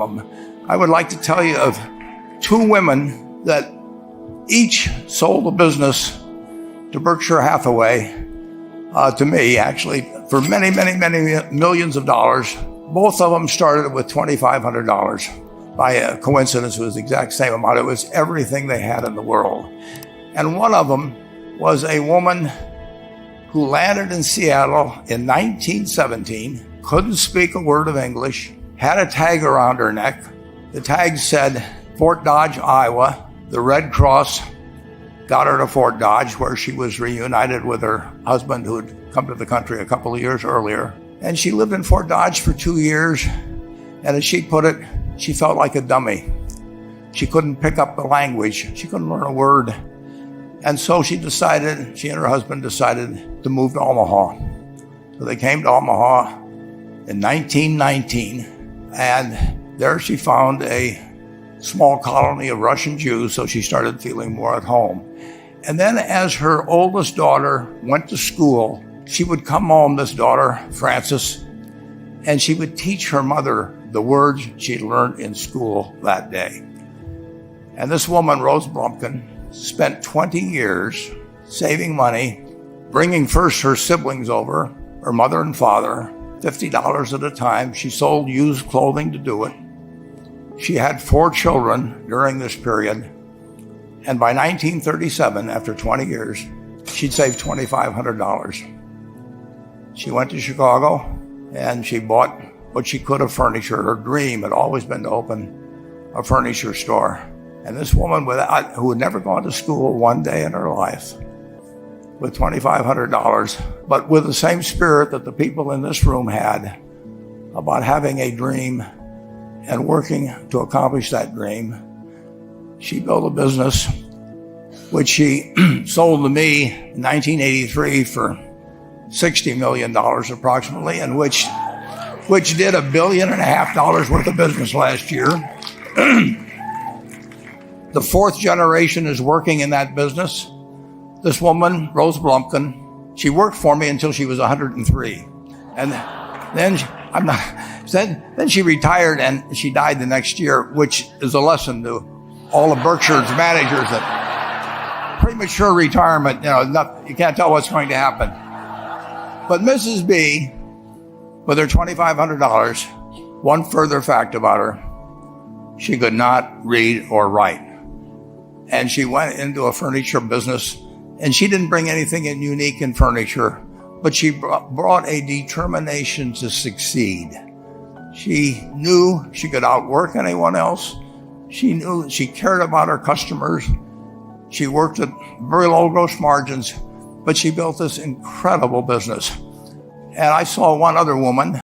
I would like to tell you of two women that each sold a business to Berkshire Hathaway, to me actually, for many, many, many millions of dollars. Both of them started with $2,500. By a coincidence, it was the exact same amount. It was everything they had in the world. And one of them was a woman who landed in Seattle in 1917, couldn't speak a word of English, had a tag around her neck. The tag said Fort Dodge, Iowa. The Red Cross got her to Fort Dodge, where she was reunited with her husband who had come to the country a couple of years earlier. And she lived in Fort Dodge for 2 years. And as she put it, she felt like a dummy. She couldn't pick up the language. She couldn't learn a word. And so she and her husband decided to move to Omaha. So they came to Omaha in 1919. And there she found a small colony of Russian Jews, so she started feeling more at home. And then as her oldest daughter went to school, she would come home, this daughter, Frances, and she would teach her mother the words she'd learned in school that day. And this woman, Rose Blumpkin, spent 20 years saving money, bringing first her siblings over, her mother and father, $50 at a time. She sold used clothing to do it. She had 4 children during this period. And by 1937, after 20 years, she'd saved $2,500. She went to Chicago and she bought what she could of furniture. Her dream had always been to open a furniture store. And this woman who had never gone to school one day in her life, with $2,500, but with the same spirit that the people in this room had about having a dream and working to accomplish that dream, she built a business which she sold to me in 1983 for $60 million approximately, and which did $1.5 billion worth of business last year. The 4th generation is working in that business. This woman, Rose Blumpkin, she worked for me until she was 103. And then she retired and she died the next year, which is a lesson to all of Berkshire's managers that premature retirement, you can't tell what's going to happen. But Mrs. B, with her $2,500, one further fact about her, she could not read or write. And she went into a furniture business, and she didn't bring anything unique in furniture, but she brought a determination to succeed. She knew she could outwork anyone else. She knew she cared about her customers. She worked at very low gross margins, but she built this incredible business. And I saw one other woman